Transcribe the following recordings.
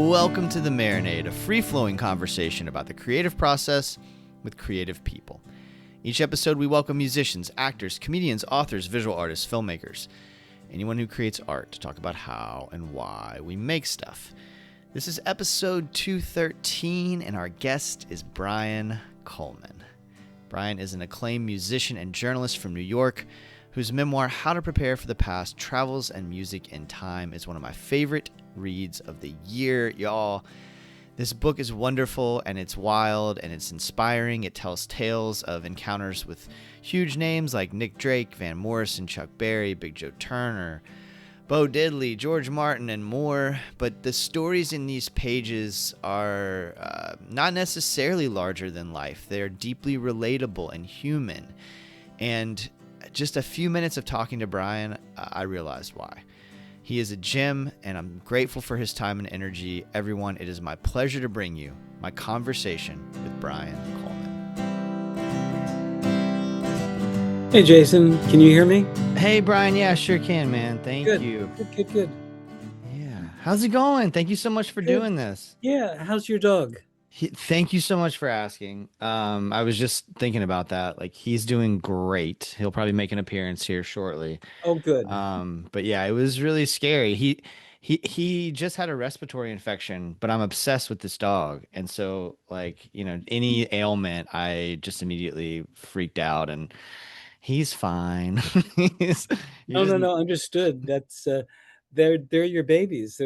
Welcome to the Marinade, a free-flowing conversation about the creative process with creative people. Each episode we welcome musicians, actors, comedians, authors, visual artists, filmmakers, anyone who creates art to talk about how and why we make stuff. This is episode 213, and our guest is Brian Cullman. Brian is an acclaimed musician and journalist from New York, whose memoir, How to Prepare for the Past, Travels and Music in Time, is one of my favorite reads of the year. Y'all, this book is wonderful, and it's wild, and it's inspiring. It tells tales of encounters with huge names like Nick Drake, Van Morrison, Chuck Berry, Big Joe Turner, Bo Diddley, George Martin, and more. But the stories in these pages are not necessarily larger than life. They're deeply relatable and human. And just a few minutes of talking to Brian, I realized why. He is a gem, and I'm grateful for his time and energy. Everyone, it is my pleasure to bring you my conversation with Brian Cullman. Hey, Jason, can you hear me? Hey, Brian. Yeah, sure can, man. Thank you. Good. Yeah. How's it going? Thank you so much for doing this. Yeah. How's your dog? Thank you so much for asking. I was just thinking about that. Like, he's doing great. He'll probably make an appearance here shortly. Oh, good. But yeah, it was really scary. He just had a respiratory infection, but I'm obsessed with this dog. And so, like, any ailment, I just immediately freaked out, and he's fine. No. Understood. That's they're your babies.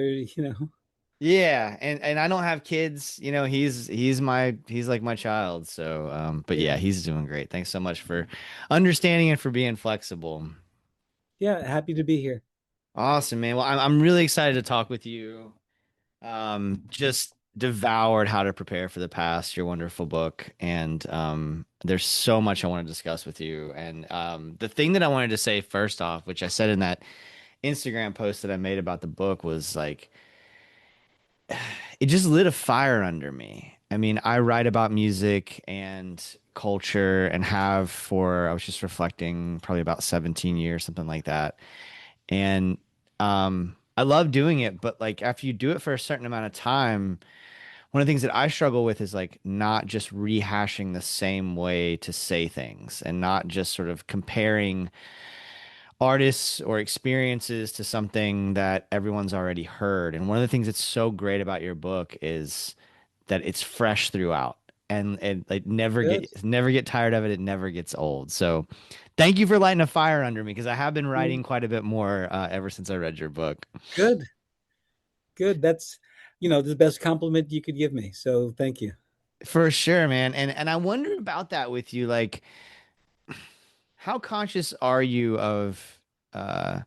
Yeah, and I don't have kids. He's like my child. So, but yeah, he's doing great. Thanks so much for understanding and for being flexible. Yeah, happy to be here. Awesome, man. Well, I'm really excited to talk with you. Just devoured How to Prepare for the Past, your wonderful book, and there's so much I want to discuss with you. And the thing that I wanted to say first off, which I said in that Instagram post that I made about the book, was like, it just lit a fire under me. I mean, I write about music and culture and have for, I was just reflecting, probably about 17 years, something like that. And I love doing it, but like after you do it for a certain amount of time, one of the things that I struggle with is like not just rehashing the same way to say things and not just sort of comparing artists or experiences to something that everyone's already heard. And one of the things that's so great about your book is that it's fresh throughout, and like never get tired of it. It never gets old. So thank you for lighting a fire under me, because I have been writing quite a bit more ever since I read your book. Good. That's the best compliment you could give me. So thank you. For sure, man. And I wonder about that with you. Like, how conscious are you of uh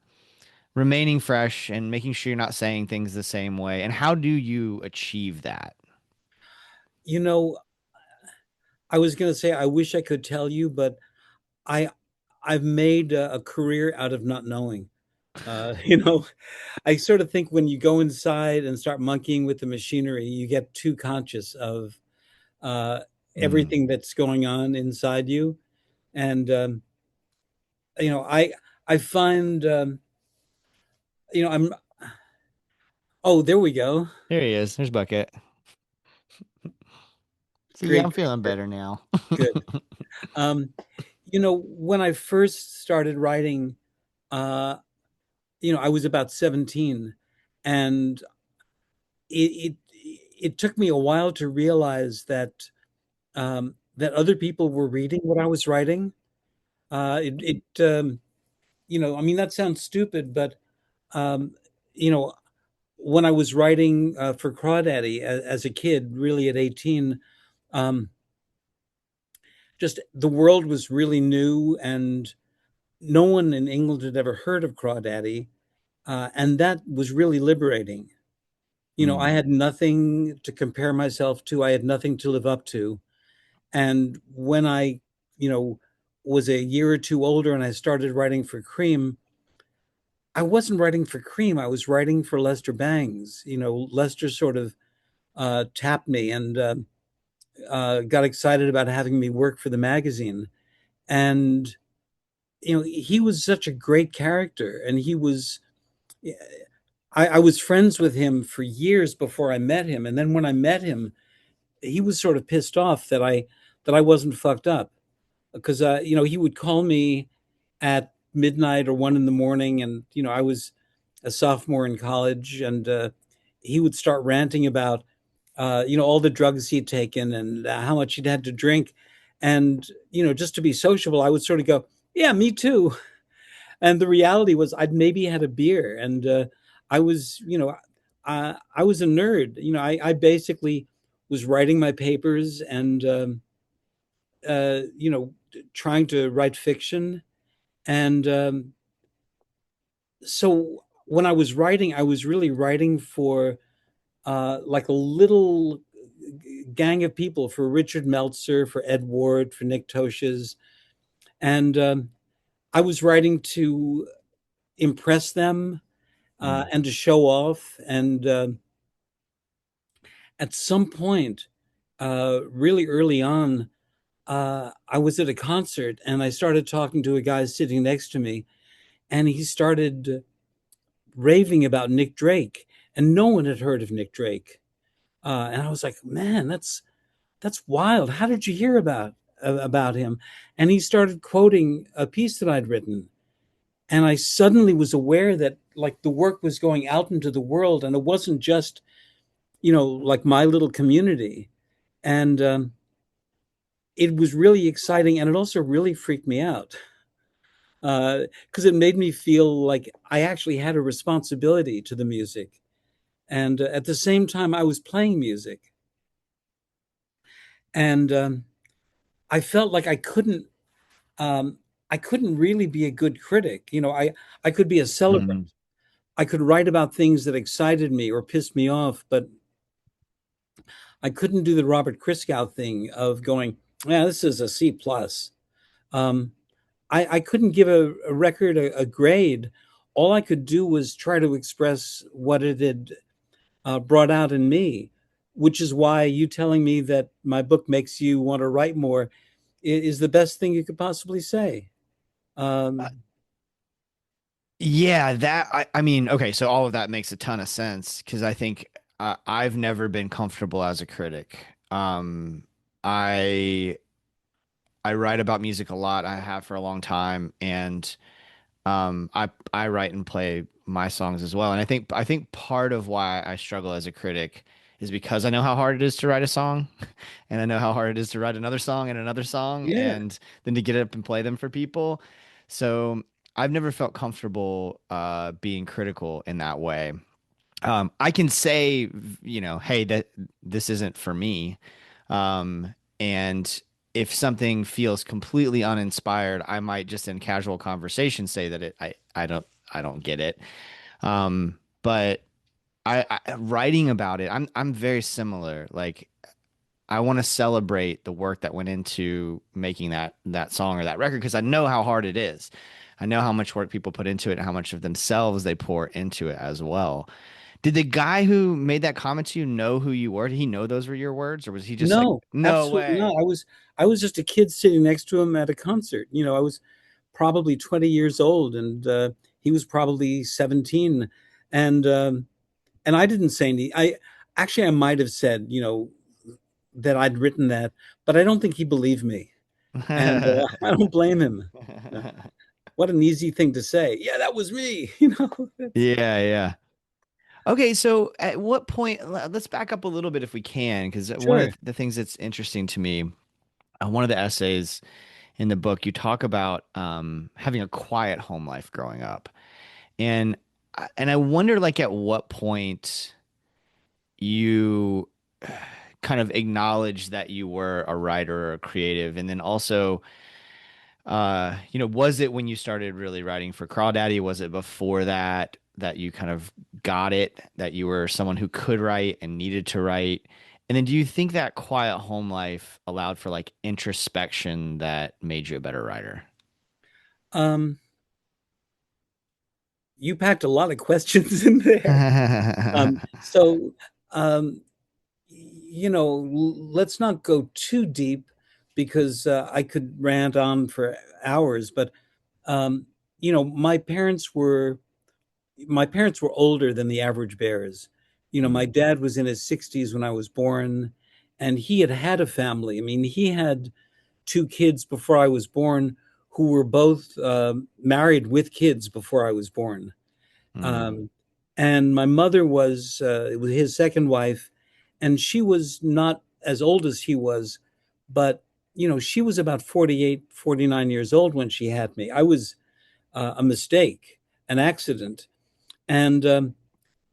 remaining fresh and making sure you're not saying things the same way? And how do you achieve that? You know, I was going to say I wish I could tell you, but I I've made a career out of not knowing. Uh, you know, I sort of think when you go inside and start monkeying with the machinery, you get too conscious of uh, Mm. everything that's going on inside you. And you know, I find I'm oh, there we go. There he is. There's Bucket. So yeah, Great, I'm feeling great, better now. good. Um, when I first started writing, uh, I was about 17, and it it took me a while to realize that other people were reading what I was writing. I mean, that sounds stupid, but um, you know, when I was writing for Crawdaddy as a kid, really at 18, um, just the world was really new, and no one in England had ever heard of Crawdaddy, and that was really liberating. I Mm. had nothing to compare myself to. I had nothing to live up to. And when I, you know, was a year or two older and I started writing for Cream, I wasn't writing for Cream. I was writing for Lester Bangs. Lester sort of tapped me and got excited about having me work for the magazine. And, he was such a great character. And he was, I was friends with him for years before I met him, and then when I met him, he was sort of pissed off that I wasn't fucked up because he would call me at midnight or 1 in the morning, and I was a sophomore in college, and he would start ranting about all the drugs he'd taken and how much he'd had to drink, and just to be sociable, I would sort of go, "Yeah, me too." And the reality was, I'd maybe had a beer, and I was, I was a nerd. I basically was writing my papers and trying to write fiction. And so when I was writing, I was really writing for like a little gang of people, for Richard Meltzer, for Ed Ward, for Nick Tosches. And I was writing to impress them Mm. and to show off. And at some point, really early on, I was at a concert and I started talking to a guy sitting next to me, and he started raving about Nick Drake, and no one had heard of Nick Drake. And I was like, man, that's wild. How did you hear about him? And he started quoting a piece that I'd written, and I suddenly was aware that like the work was going out into the world, and it wasn't just like my little community. And it was really exciting, and it also really freaked me out because it made me feel like I actually had a responsibility to the music. And at the same time, I was playing music, and I felt like um, I couldn't really be a good critic. I could be a celebrant. Mm. I could write about things that excited me or pissed me off, but I couldn't do the Robert Christgau thing of going, yeah, this is a C plus. Um, I couldn't give a record a grade. All I could do was try to express what it had brought out in me, which is why you telling me that my book makes you want to write more is the best thing you could possibly say. Uh, Um, yeah, I mean, okay, so all of that makes a ton of sense because I think I've never been comfortable as a critic. I I write about music a lot. I have for a long time, and I write and play my songs as well. And I think part of why I struggle as a critic is because I know how hard it is to write a song, and I know how hard it is to write another song and another song, yeah. and then to get up and play them for people. So I've never felt comfortable being critical in that way. I can say, hey, that this isn't for me. And if something feels completely uninspired, I might just in casual conversation say that I don't get it. But writing about it, I'm very similar. Like I want to celebrate the work that went into making that song or that record because I know how hard it is. I know how much work people put into it and how much of themselves they pour into it as well. Did the guy who made that comment to you know who you were? Did he know those were your words, or was he just like, No, no absolutely way? not. I was just a kid sitting next to him at a concert. I was probably 20 years old, and he was probably 17. And I didn't say any. I might have said, that I'd written that, but I don't think he believed me, and I don't blame him. What an easy thing to say. Yeah, that was me. Yeah, yeah. Okay, so at what point, let's back up a little bit if we can, because one of Sure. the things that's interesting to me, one of the essays in the book, you talk about having a quiet home life growing up. And I wonder like at what point you kind of acknowledge that you were a writer or a creative, and then also was it when you started really writing for Crawdaddy? Was it before that you kind of got it, that you were someone who could write and needed to write? And then do you think that quiet home life allowed for like introspection that made you a better writer? Um, you packed a lot of questions in there. So, um, let's not go too deep because I could rant on for hours. But my parents were, my parents were older than the average bears. My Mm. dad was in his 60s when I was born, and he had had a family. I mean, he had two kids before I was born who were both married with kids before I was born. Mm. Um, and my mother was it was his second wife, and she was not as old as he was, but she was about 48, 49 years old when she had me. I was a mistake, an accident. And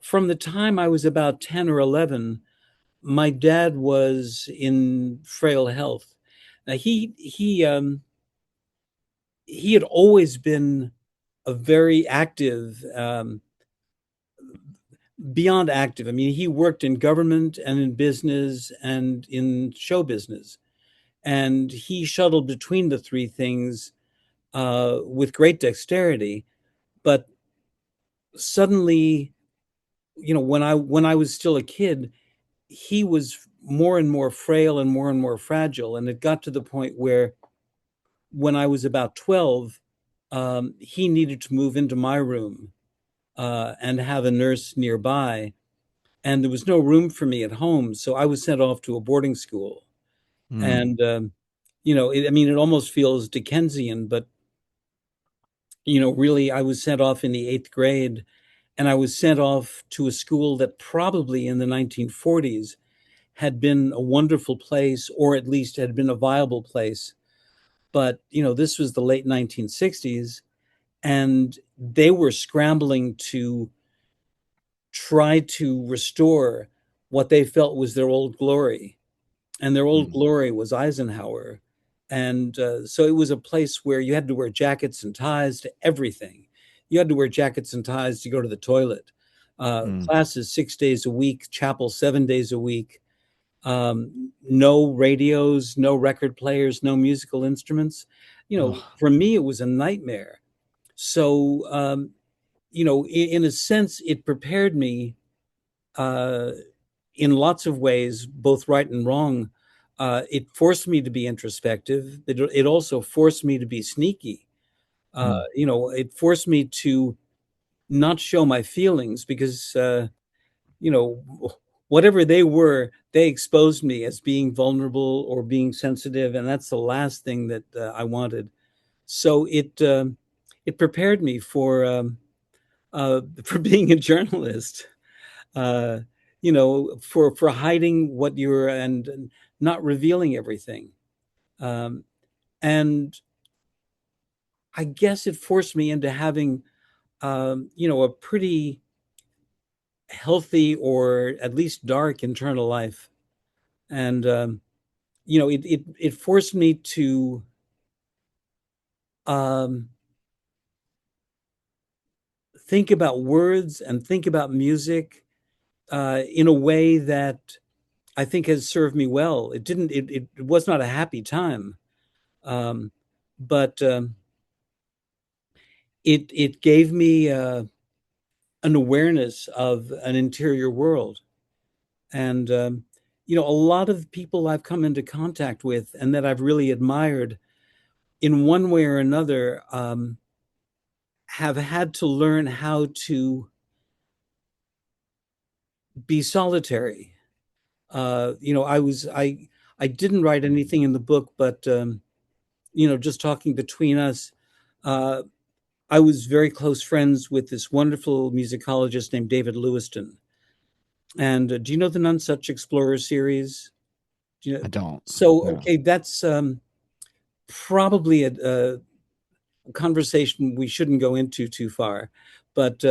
from the time I was about 10 or 11, my dad was in frail health. Now, he had always been a very active, beyond active. I mean, he worked in government and in business and in show business, and he shuttled between the three things with great dexterity. But suddenly, when I was still a kid, he was more and more frail and more fragile, and it got to the point where when I was about 12, he needed to move into my room and have a nurse nearby. And there was no room for me at home. So I was sent off to a boarding school. Mm. And, I mean, it almost feels Dickensian, but, really, I was sent off in the eighth grade. And I was sent off to a school that probably in the 1940s had been a wonderful place, or at least had been a viable place. But, this was the late 1960s, and they were scrambling to try to restore what they felt was their old glory. And their old Mm. glory was Eisenhower. And so it was a place where you had to wear jackets and ties to everything. You had to wear jackets and ties to go to the toilet. Mm. Classes 6 days a week, chapel 7 days a week. No radios, no record players, no musical instruments. Ugh. For me, it was a nightmare. So, in a sense, it prepared me uh, in lots of ways, both right and wrong. It forced me to be introspective. It also forced me to be sneaky. Mm. It forced me to not show my feelings because, you know, whatever they were, they exposed me as being vulnerable or being sensitive, and that's the last thing that I wanted. So it prepared me for being a journalist. Uh, for hiding what you're and not revealing everything. Um, and I guess it forced me into having, a pretty healthy or at least dark internal life. And, it forced me to um, think about words and think about music in a way that I think has served me well. It was not a happy time. Um, but it gave me an awareness of an interior world, and a lot of people I've come into contact with and that I've really admired in one way or another have had to learn how to be solitary. I didn't write anything in the book, but just talking between us. Uh, I was very close friends with this wonderful musicologist named David Lewiston. And do you know the None Such Explorer series? Do you know? I don't. So, No. okay, that's probably a conversation we shouldn't go into too far, but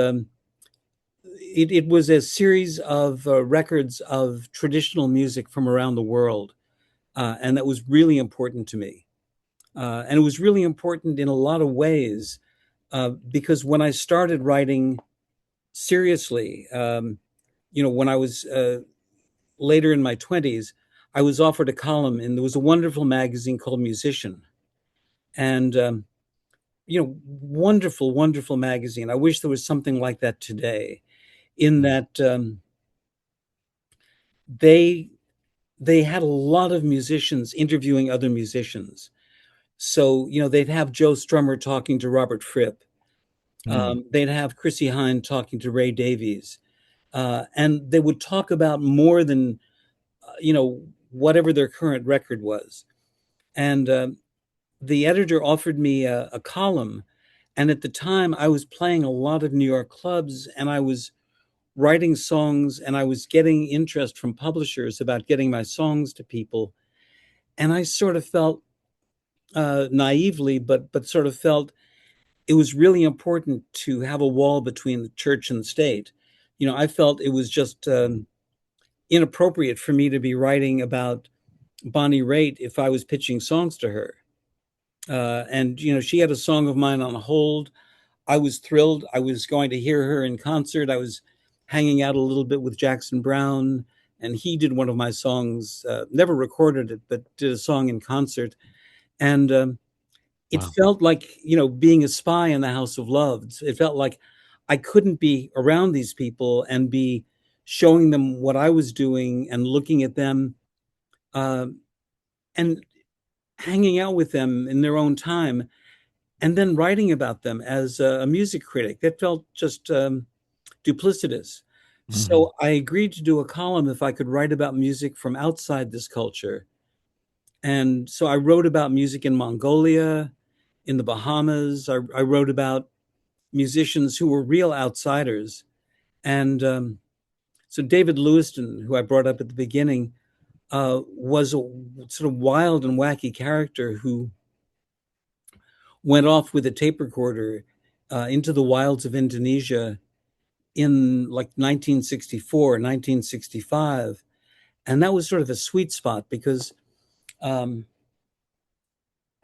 it was a series of records of traditional music from around the world, and that was really important to me. And it was really important in a lot of ways because when I started writing seriously, when I was later in my 20s, I was offered a column, and there was a wonderful magazine called Musician. And, wonderful, wonderful magazine. I wish there was something like that today, in Mm. that they they had a lot of musicians interviewing other musicians. So, they'd have Joe Strummer talking to Robert Fripp, Mm. They'd have Chrissie Hynde talking to Ray Davies, and they would talk about more than whatever their current record was. And the editor offered me a column, and at the time I was playing a lot of New York clubs, and I was writing songs, and I was getting interest from publishers about getting my songs to people. And I sort of felt naively, but sort of felt it was really important to have a wall between the church and the state. I felt it was just inappropriate for me to be writing about Bonnie Raitt if I was pitching songs to her. And she had a song of mine on hold. I was thrilled. I was going to hear her in concert. I was hanging out a little bit with Jackson Browne, and he did one of my songs. Never recorded it, but did a song in concert. And it Wow. felt like being a spy in the House of Love. It felt like I couldn't be around these people and be showing them what I was doing and looking at them uh, and hanging out with them in their own time and then writing about them as a music critic. That felt just duplicitous. Hmm. So I agreed to do a column if I could write about music from outside this culture. And so I wrote about music in Mongolia, in the Bahamas. I wrote about musicians who were real outsiders. And so David Lewiston, who I brought up at the beginning, was a sort of wild and wacky character who went off with a tape recorder into the wilds of Indonesia in like 1964, 1965. And that was sort of a sweet spot because um,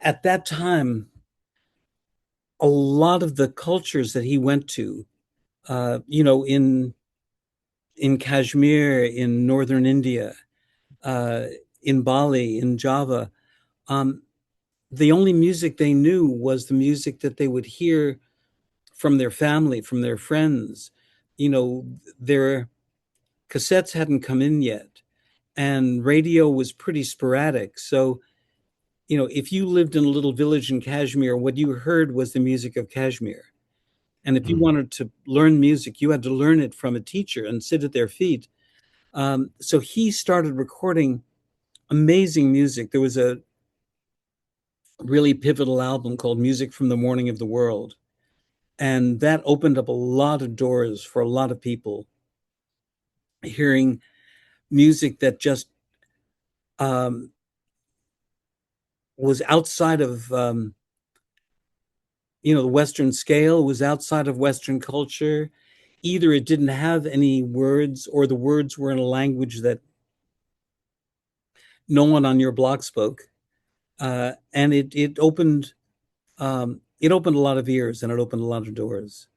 at that time, a lot of the cultures that he went to, in Kashmir, in northern India, uh, in Bali, in Java, um, the only music they knew was the music that they would hear from their family, from their friends. Their cassettes hadn't come in yet, and radio was pretty sporadic. So, if you lived in a little village in Kashmir, what you heard was the music of Kashmir. And if you Hmm. wanted to learn music, you had to learn it from a teacher and sit at their feet. So he started recording amazing music. There was a really pivotal album called Music from the Morning of the World. And that opened up a lot of doors for a lot of people hearing music that just um, was outside of, the Western scale, was outside of Western culture. Either it didn't have any words or the words were in a language that no one on your block spoke. And it opened a lot of ears and it opened a lot of doors.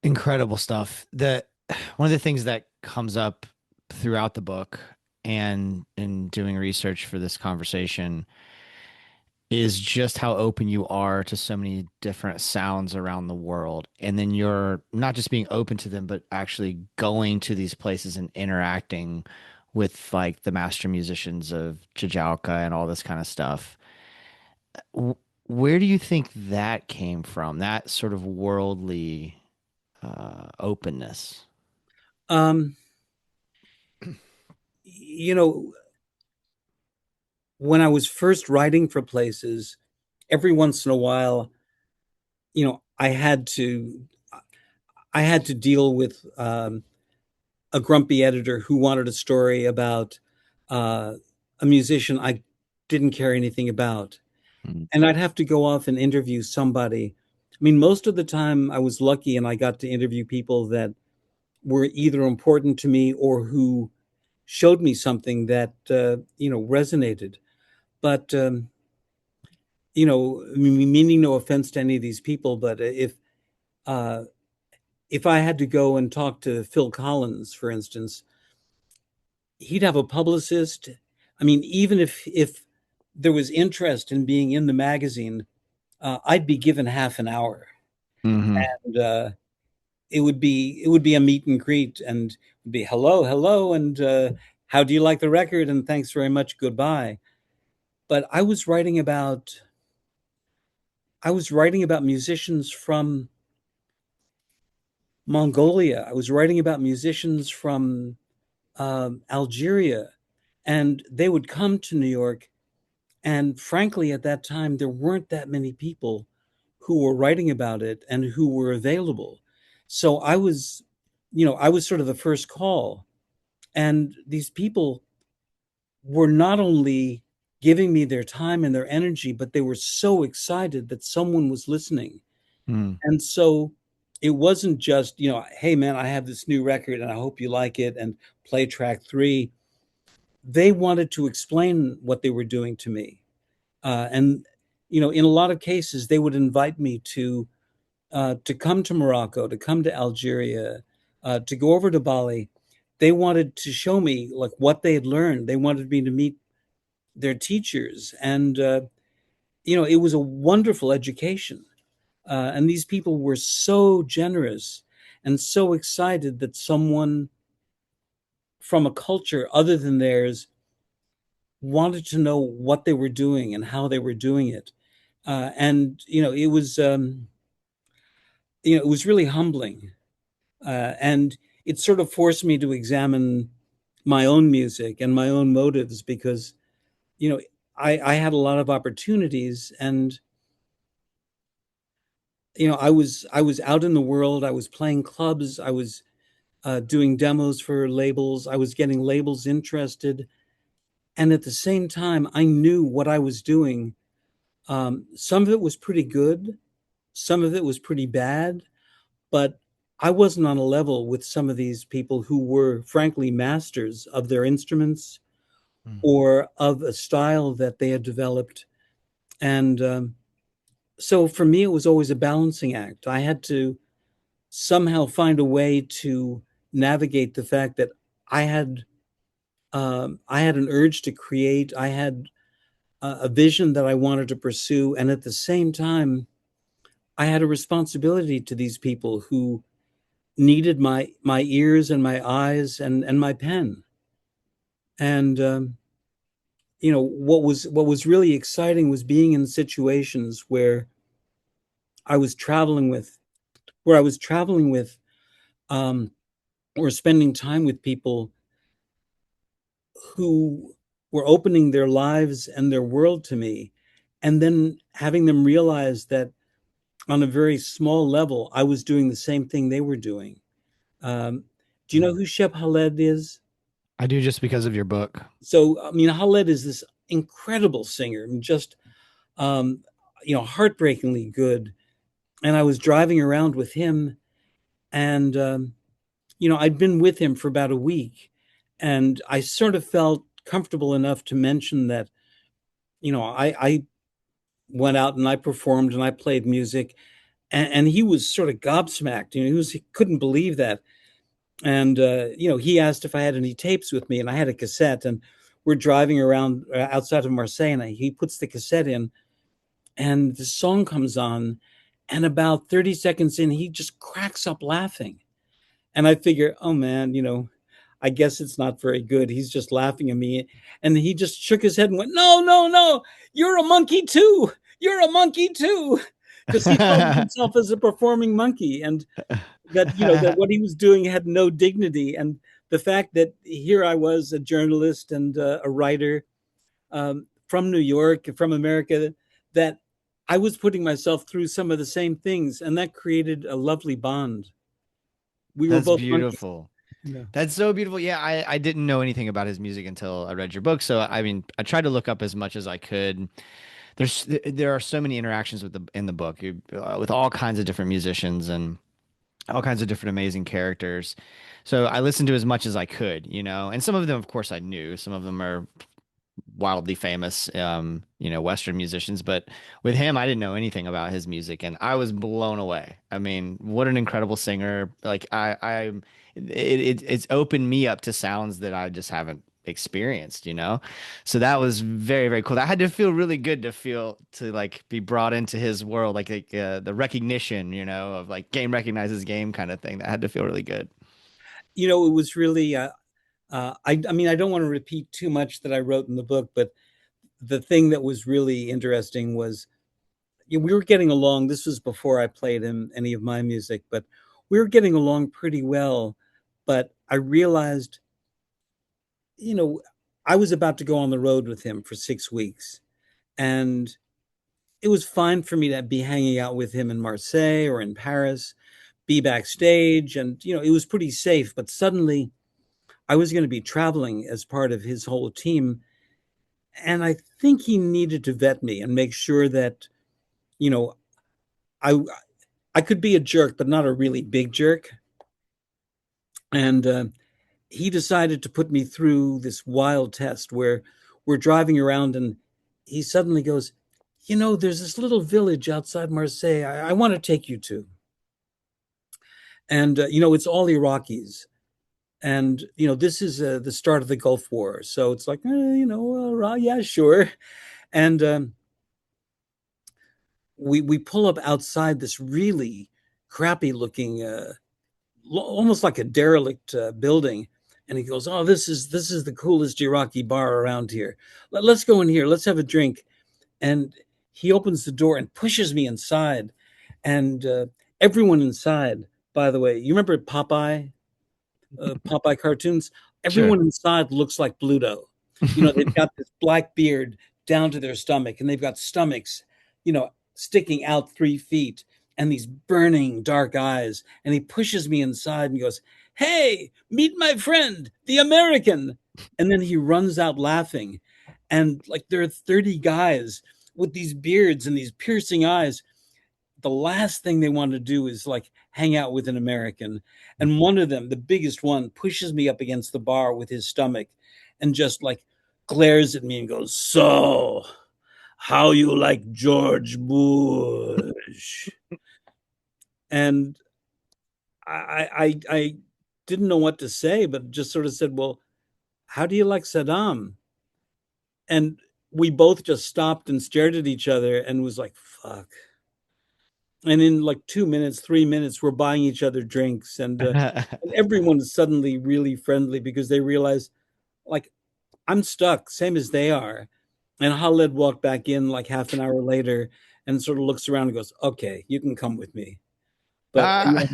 Incredible stuff. The one of the things that comes up throughout the book and in doing research for this conversation is just how open you are to so many different sounds around the world. And then you're not just being open to them, but actually going to these places and interacting with like the master musicians of Jajauka and all this kind of stuff. W- Where do you think that came from? That sort of worldly openness. Um, you know, when I was first writing for places, every once in a while, I had to deal with a grumpy editor who wanted a story about uh, a musician I didn't care anything about. Mm. And I'd have to go off and interview somebody. I mean, most of the time I was lucky and I got to interview people that were either important to me or who showed me something that, resonated. But, meaning no offense to any of these people, but uh, if I had to go and talk to Phil Collins, for instance, he'd have a publicist. I mean, even if there was interest in being in the magazine, I'd be given half an hour, Hmm. and it would be a meet and greet, and it'd be hello, hello, and how do you like the record? And thanks very much, goodbye. But I was writing about I was writing about musicians from Mongolia. I was writing about musicians from Algeria, and they would come to New York. And frankly, at that time, there weren't that many people who were writing about it and who were available. So I was sort of the first call. And these people were not only giving me their time and their energy, but they were so excited that someone was listening. Mm. And so it wasn't just, hey man, I have this new record and I hope you like it and play track 3. They wanted to explain what they were doing to me. And in a lot of cases, they would invite me to come to Morocco, to come to Algeria, to go over to Bali. They wanted to show me like what they had learned. They wanted me to meet their teachers, and it was a wonderful education. And these people were so generous and so excited that someone from a culture other than theirs wanted to know what they were doing and how they were doing it. And it was really humbling, and it sort of forced me to examine my own music and my own motives because you know I had a lot of opportunities, and I was out in the world. I was playing clubs. I was doing demos for labels. I was getting labels interested, and at the same time, I knew what I was doing. Some of it was pretty good, some of it was pretty bad, but I wasn't on a level with some of these people who were, frankly, masters of their instruments Mm. or of a style that they had developed. And so for me, it was always a balancing act. I had to somehow find a way to navigate the fact that I had I had an urge to create. I had a vision that I wanted to pursue, and at the same time, I had a responsibility to these people who needed my ears and my eyes and my pen. And what was really exciting was being in situations I was traveling with where I was traveling with um, or spending time with people who were opening their lives and their world to me, and then having them realize that on a very small level, I was doing the same thing they were doing. Do you know Mm. who Shep Khaled is? I do, just because of your book. So, I mean, Khaled is this incredible singer, and just um, heartbreakingly good. And I was driving around with him, and I'd been with him for about a week, and I sort of felt comfortable enough to mention that, I went out and I performed and I played music, and he was sort of gobsmacked. He couldn't believe that. And he asked if I had any tapes with me, and I had a cassette. And we're driving around outside of Marseille, and he puts the cassette in, and the song comes on, and about 30 seconds in, he just cracks up laughing. And I figure, oh man, I guess it's not very good. He's just laughing at me. And he just shook his head and went, no, no, no, you're a monkey too. You're a monkey too. Because he thought of himself as a performing monkey, and that what he was doing had no dignity. And the fact that here I was, a journalist and a writer, from New York, from America, that I was putting myself through some of the same things, and that created a lovely bond. We were That's both monkeys. beautiful. Yeah. That's so beautiful. Yeah, I didn't know anything about his music until I read your book. So I mean, I tried to look up as much as I could. There are so many interactions in the book with all kinds of different musicians and all kinds of different amazing characters. So I listened to as much as I could, and some of them, of course, I knew. Some of them are wildly famous, Western musicians. But with him, I didn't know anything about his music, and I was blown away. I mean, what an incredible singer! Like it's opened me up to sounds that I just haven't experienced. So that was very, very cool. That had to feel really good to like be brought into his world, like the recognition, of like game recognizes game kind of thing. That had to feel really good. It was really, I mean, I don't want to repeat too much that I wrote in the book, but the thing that was really interesting was, we were getting along. This was before I played him any of my music, but we were getting along pretty well. But I realized, you know, I was about to go on the road with him for 6 weeks, and it was fine for me to be hanging out with him in Marseille or in Paris, be backstage, and it was pretty safe. But suddenly, I was going to be traveling as part of his whole team, and I think he needed to vet me and make sure that you know I I could be a jerk, but not a really big jerk. And he decided to put me through this wild test where we're driving around, and he suddenly goes, there's this little village outside Marseille I want to take you to. And, it's all Iraqis. And, this is the start of the Gulf War. So it's like, yeah, sure. And we pull up outside this really crappy looking almost like a derelict building. And he goes, "Oh, this is the coolest Iraqi bar around here. Let's go in here. Let's have a drink." And he opens the door and pushes me inside. And everyone inside, by the way, you remember Popeye cartoons? Sure. Everyone inside looks like Bluto. They've got this black beard down to their stomach, and they've got stomachs, sticking out 3 feet, and these burning dark eyes. And he pushes me inside and goes, "Hey, meet my friend, the American." And then he runs out laughing. And like there are 30 guys with these beards and these piercing eyes. The last thing they want to do is like hang out with an American. And one of them, the biggest one, pushes me up against the bar with his stomach and just like glares at me and goes, "So, how you like George Bush?" And I didn't know what to say, but just sort of said, "Well, how do you like Saddam?" And we both just stopped and stared at each other and was like, "Fuck." And in like 2 minutes, 3 minutes, we're buying each other drinks, and everyone is suddenly really friendly because they realize, like, I'm stuck, same as they are. And Khaled walked back in like half an hour later and sort of looks around and goes, "Okay, you can come with me." But Ah,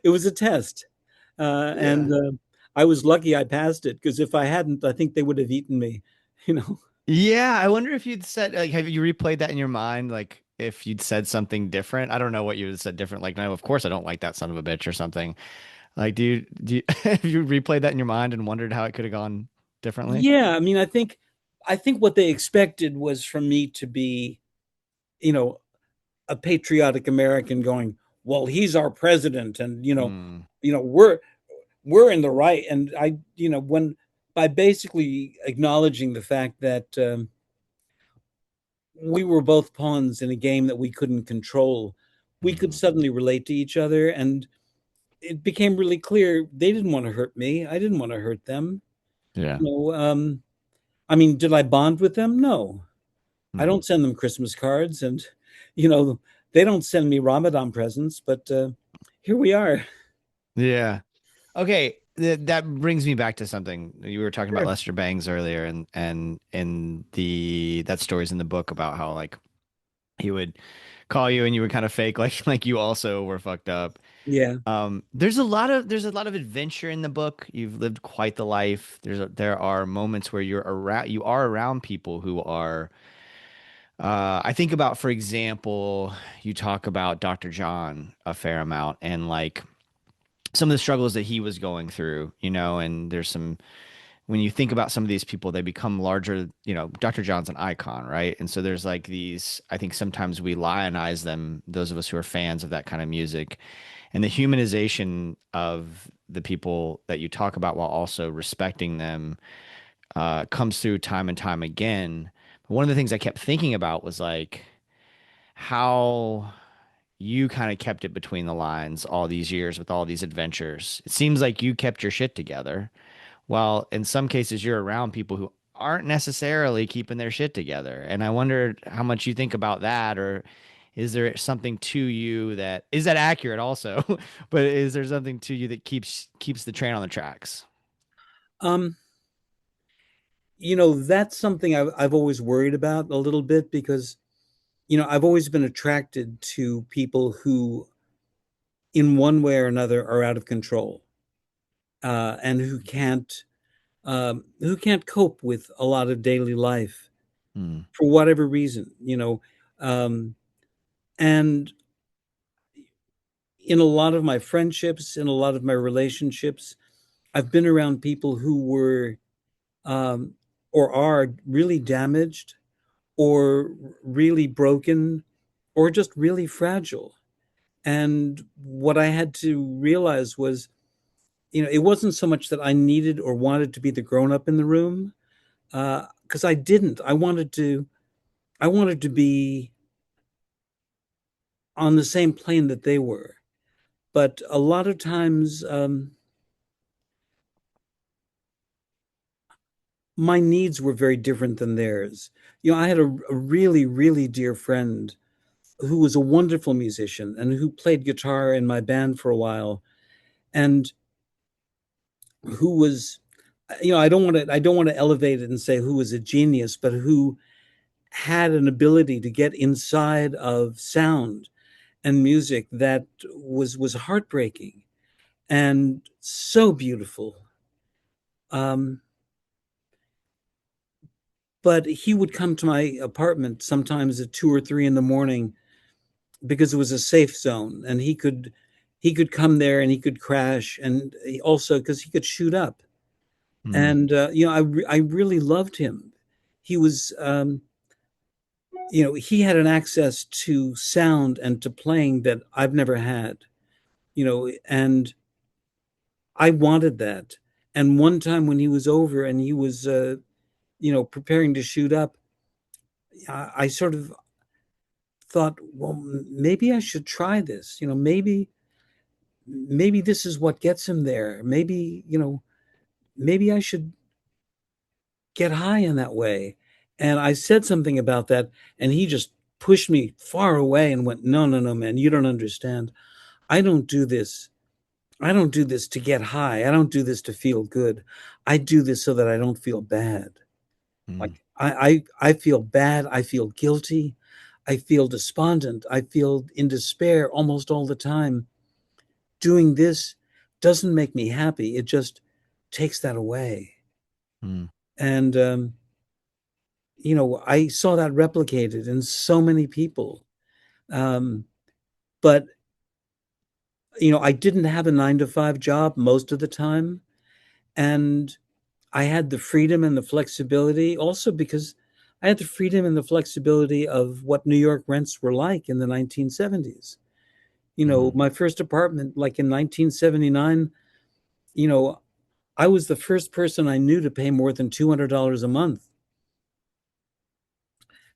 it was a test, yeah. and I was lucky I passed it because if I hadn't, I think they would have eaten me. You know. Yeah, I wonder if you'd said like have you replayed that in your mind like if you'd said something different? I don't know what you would have said different. Like, no, of course I don't like that son of a bitch or something. Like, do you have you replayed that in your mind and wondered how it could have gone differently? Yeah, I mean, I think what they expected was for me to be, you know, a patriotic American going, "Well, he's our president, and Hmm. we're in the right." And when by basically acknowledging the fact that we were both pawns in a game that we couldn't control, we could Hmm. suddenly relate to each other, and it became really clear they didn't want to hurt me. I didn't want to hurt them. Yeah. You know, I mean, did I bond with them? No. I Hmm. don't send them Christmas cards, and you know, they don't send me Ramadan presents, but here we are. Yeah. Okay, that brings me back to something you were talking about Sure. Lester Bangs earlier, and the that story's in the book about how like he would call you and you would kind of fake like you also were fucked up. Yeah. There's a lot of adventure in the book. You've lived quite the life. There are moments where you are around people who are I think about, for example, you talk about Dr. John a fair amount and like some of the struggles that he was going through, and there's some when you think about some of these people, they become larger. Dr. John's an icon, right? And so there's like these, I think sometimes we lionize them, those of us who are fans of that kind of music, and the humanization of the people that you talk about while also respecting them comes through time and time again. But one of the things I kept thinking about was like how you kind of kept it between the lines all these years with all these adventures. It seems like you kept your shit together. Well, in some cases, you're around people who aren't necessarily keeping their shit together. And I wondered how much you think about that, or is there something to you that is that accurate also? But is there something to you that keeps the train on the tracks? Um, that's something I've always worried about a little bit because I've always been attracted to people who, in one way or another, are out of control, and who can't cope with a lot of daily life Mm. for whatever reason. Um, and in a lot of my friendships, in a lot of my relationships, I've been around people who were um, or are really damaged or really broken or just really fragile. And what I had to realize was, it wasn't so much that I needed or wanted to be the grown up in the room, because I didn't. I wanted to be on the same plane that they were. But a lot of times, my needs were very different than theirs. I had a really, really dear friend who was a wonderful musician and who played guitar in my band for a while, and who was, I don't want to elevate it and say who was a genius, but who had an ability to get inside of sound and music that was heartbreaking and so beautiful. Um, but he would come to my apartment sometimes at 2 or 3 in the morning because it was a safe zone, and he could come there and he could crash, and also because he could shoot up. Mm. And I really loved him. He was he had an access to sound and to playing that I've never had. And I wanted that. And one time when he was over and he was preparing to shoot up, I sort of thought, well, maybe I should try this. Maybe this is what gets him there. Maybe I should get high in that way. And I said something about that, and he just pushed me far away and went, no, no, no, man, you don't understand. I don't do this. I don't do this to get high. I don't do this to feel good. I do this so that I don't feel bad. Like Mm. I feel bad. I feel guilty. I feel despondent. I feel in despair almost all the time. Doing this doesn't make me happy. It just takes that away. Mm. And I saw that replicated in so many people. Um, but I didn't have a 9 to 5 job most of the time, and I had the freedom and the flexibility also because I had the freedom and the flexibility of what New York rents were like in the 1970s. Mm. My first apartment, like in 1979, you know, I was the first person I knew to pay more than $200 a month.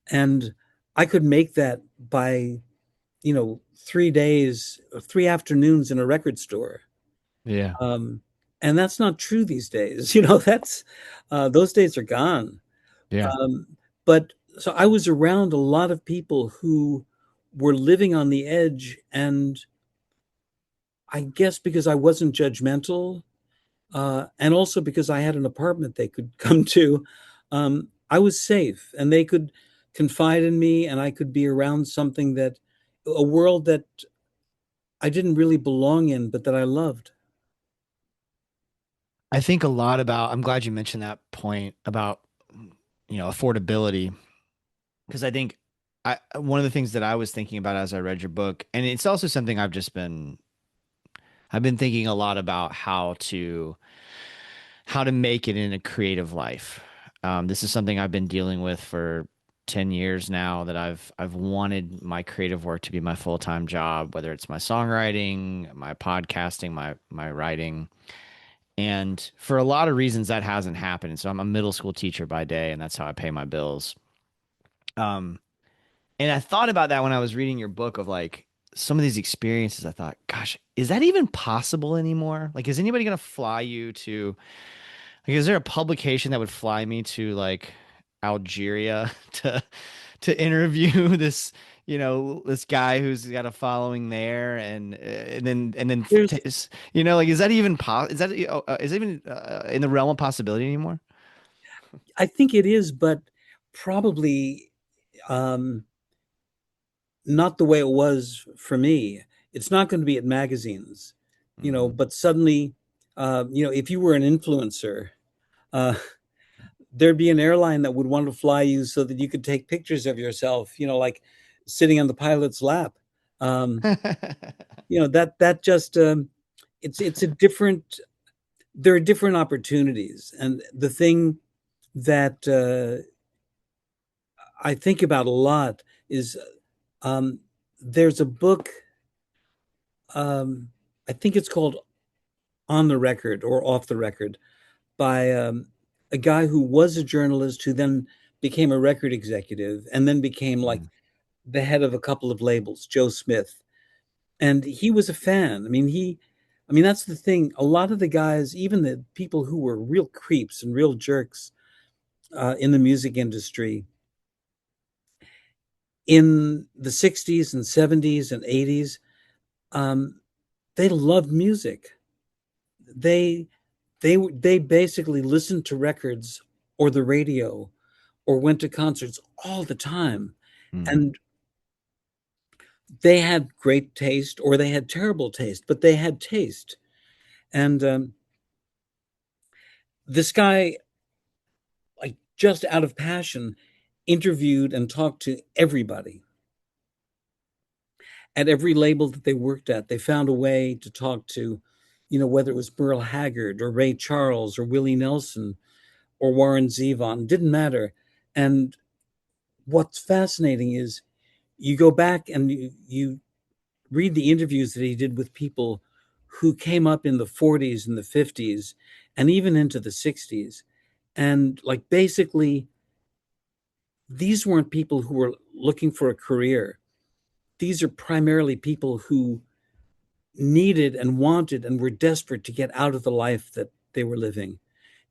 And I could make that by, 3 days, 3 afternoons in a record store. Yeah. Um, and that's not true these days. That's those days are gone. Yeah. Um, but so I was around a lot of people who were living on the edge, and I guess because I wasn't judgmental, and also because I had an apartment they could come to, I was safe, and they could confide in me, and I could be around a world that I didn't really belong in, but that I loved. I think a lot about, I'm glad you mentioned that point about, affordability, because I think one of the things that I was thinking about as I read your book, and it's also something I've been thinking a lot about how to make it in a creative life. This is something I've been dealing with for 10 years now, that I've wanted my creative work to be my full-time job, whether it's my songwriting, my podcasting, my writing. And for a lot of reasons that hasn't happened. And so I'm a middle school teacher by day, and that's how I pay my bills. Um, and I thought about that when I was reading your book, of like some of these experiences. I thought, gosh, is that even possible anymore? Like, is anybody going to fly you to, like, is there a publication that would fly me to like Algeria to interview this guy who's got a following there, and then There's, like, is that even is it even in the realm of possibility anymore? I think it is, but probably, um, not the way it was for me. It's not going to be at magazines, Mm. but suddenly, if you were an influencer, uh, there'd be an airline that would want to fly you so that you could take pictures of yourself, like sitting on the pilot's lap. Um, that just it's a different. There are different opportunities, and the thing that I think about a lot is um, there's a book. Um, I think it's called On the Record or Off the Record by a guy who was a journalist who then became a record executive and then became like Mm. the head of a couple of labels, Joe Smith. And he was a fan. I mean, that's the thing. A lot of the guys, even the people who were real creeps and real jerks in the music industry in the 60s and 70s and 80s, um, they loved music. They they basically listened to records or the radio or went to concerts all the time. Mm. And they had great taste or they had terrible taste, but they had taste. And this guy, like just out of passion, interviewed and talked to everybody at every label that they worked at. They found a way to talk to, whether it was Merle Haggard or Ray Charles or Willie Nelson or Warren Zevon, didn't matter. And what's fascinating is you go back and you read the interviews that he did with people who came up in the 40s and the 50s and even into the 60s. And like basically, these weren't people who were looking for a career. These are primarily people who needed and wanted and were desperate to get out of the life that they were living.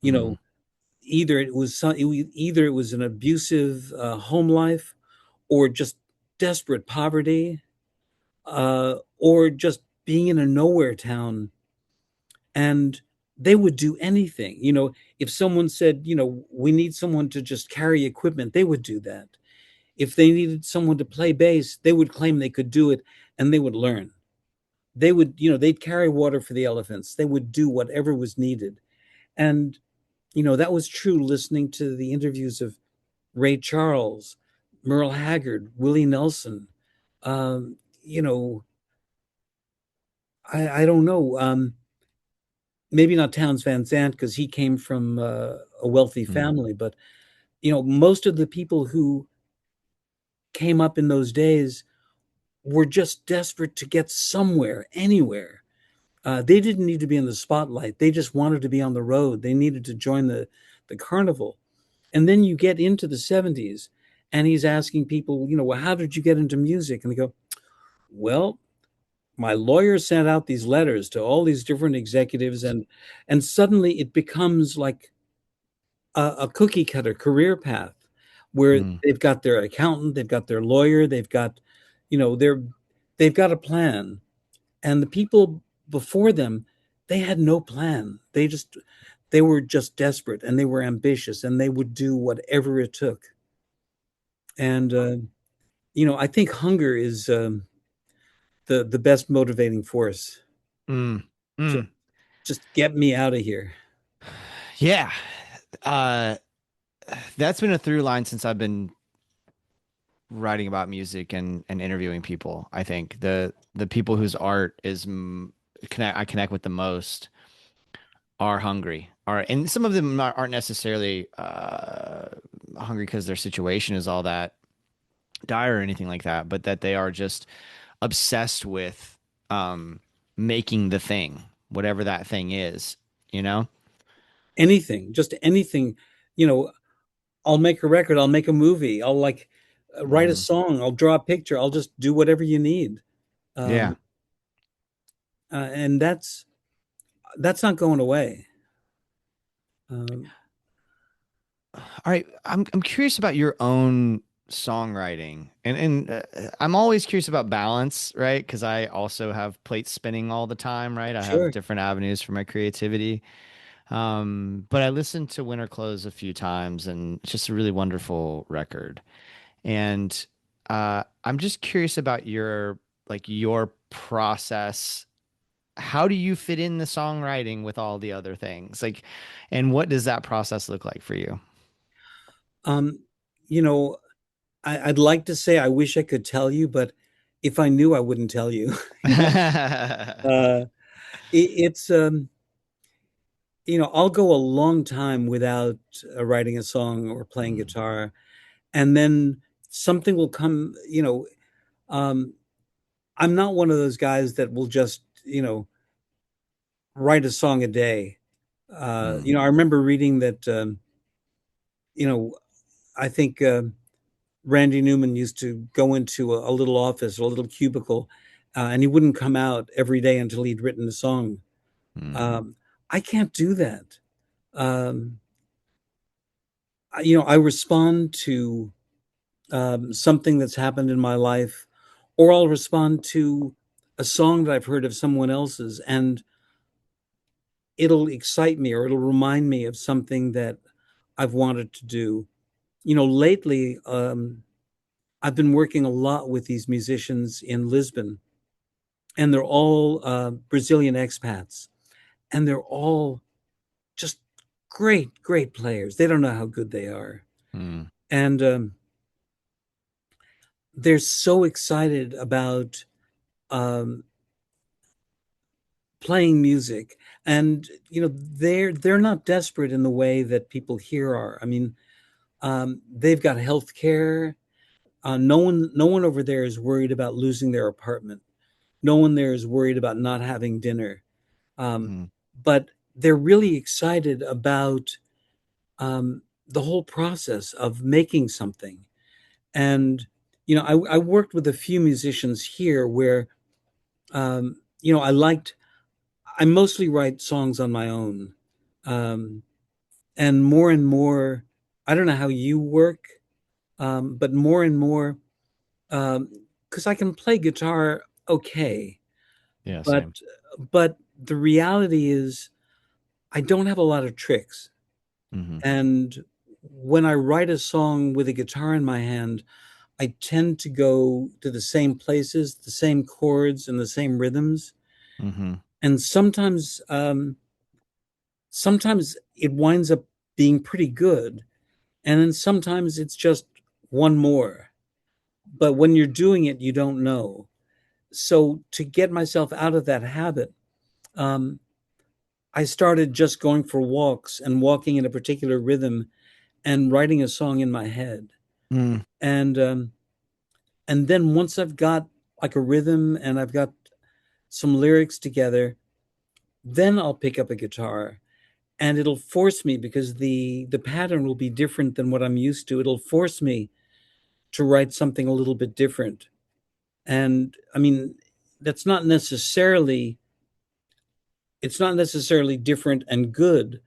You Mm. know, either it was an abusive home life, or just desperate poverty, or just being in a nowhere town. And they would do anything. If someone said, we need someone to just carry equipment, they would do that. If they needed someone to play bass, they would claim they could do it and they would learn. They'd carry water for the elephants. They would do whatever was needed. And, that was true listening to the interviews of Ray Charles, Merle Haggard, Willie Nelson. Um, you know, I don't know. Maybe not Townes Van Zandt because he came from a wealthy Mm. family, but most of the people who came up in those days were just desperate to get somewhere, anywhere. They didn't need to be in the spotlight. They just wanted to be on the road. They needed to join the carnival. And then you get into the 70s and he's asking people, well, how did you get into music? And they go, well, my lawyer sent out these letters to all these different executives, and suddenly it becomes like a cookie cutter career path where Mm. they've got their accountant, they've got their lawyer, you know, they're they've got a plan. And the people before them, they had no plan. They were just desperate and they were ambitious and they would do whatever it took. And I think hunger is the best motivating force. Mm. Just, Mm. just get me out of here. Yeah. Uh, that's been a through line since I've been writing about music and interviewing people. I think the people whose art is I connect with the most are hungry. Are and some of them aren't necessarily hungry because their situation is all that dire or anything like that, but that they are just obsessed with um making the thing, whatever that thing is, you know? Anything, just anything. You know, I'll make a record, I'll make a movie, I'll like write a Hmm. song, I'll draw a picture, I'll just do whatever you need. Yeah. Um, and that's not going away. Um, All right, I'm curious about your own songwriting, and I'm always curious about balance, right? Because I also have plates spinning all the time, right? I have sure. different avenues for my creativity. But I listened to Winter Clothes a few times, and it's just a really wonderful record. And I'm just curious about your process. How do you fit in the songwriting with all the other things? Like, and what does that process look like for you? Um, you know, I'd like to say I wish I could tell you, but if I knew, I wouldn't tell you. You know, uh, it's I'll go a long time without writing a song or playing Mm, guitar, and then something will come. Um, I'm not one of those guys that will just, write a song a day. mm, I remember reading that, you know, I think Randy Newman used to go into a little office or a little cubicle, and he wouldn't come out every day until he'd written a song. mm, Um, I can't do that. Um, I respond to something that's happened in my life, or I'll respond to a song that I've heard of someone else's, and it'll excite me or it'll remind me of something that I've wanted to do. Lately, I've been working a lot with these musicians in Lisbon, and they're all Brazilian expats, and they're all just great, great players. They don't know how good they are, mm, and they're so excited about um, playing music. And they're not desperate in the way that people here are. I mean, they've got health care. No one over there is worried about losing their apartment. No one there is worried about not having dinner. Um, mm, but they're really excited about the whole process of making something. And I worked with a few musicians here where I mostly write songs on my own, um, and more. I don't know how you work, but more and more, because I can play guitar okay, yeah, but same. the reality is I don't have a lot of tricks. Hmm. And when I write a song with a guitar in my hand, I tend to go to the same places, the same chords, and the same rhythms. Hmm. And sometimes it winds up being pretty good, and then sometimes it's just one more. But when you're doing it, you don't know. So to get myself out of that habit, um, I started just going for walks and walking in a particular rhythm and writing a song in my head. Mm, And then once I've got like a rhythm and I've got some lyrics together, then I'll pick up a guitar, and it'll force me, because the pattern will be different than what I'm used to. It'll force me to write something a little bit different. And I mean, that's not necessarily it's not necessarily different and good,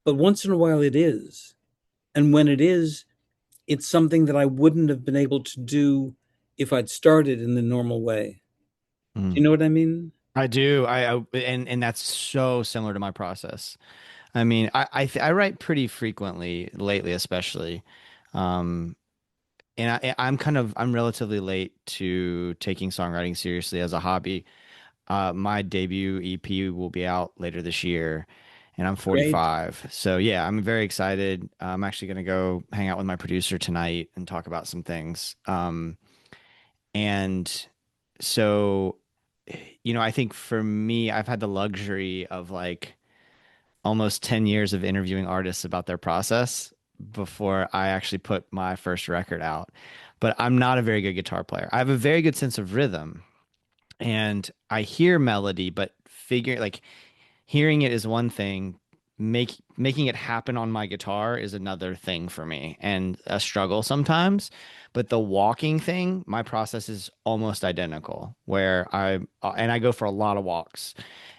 but once in a while it is. And when it is, it's something that I wouldn't have been able to do if I'd started in the normal way. Do mm. you know what I mean? I do. And that's so similar to my process. I mean, I write pretty frequently lately, especially. Um, and I'm relatively late to taking songwriting seriously as a hobby. My debut EP will be out later this year, and I'm Great. 45. So yeah, I'm very excited. I'm actually gonna go hang out with my producer tonight and talk about some things. And so, I think for me, I've had the luxury of like almost 10 years of interviewing artists about their process before I actually put my first record out. But I'm not a very good guitar player. I have a very good sense of rhythm and I hear melody, but hearing it is one thing. Making it happen on my guitar is another thing for me and a struggle sometimes. But the walking thing, my process is almost identical. I go for a lot of walks,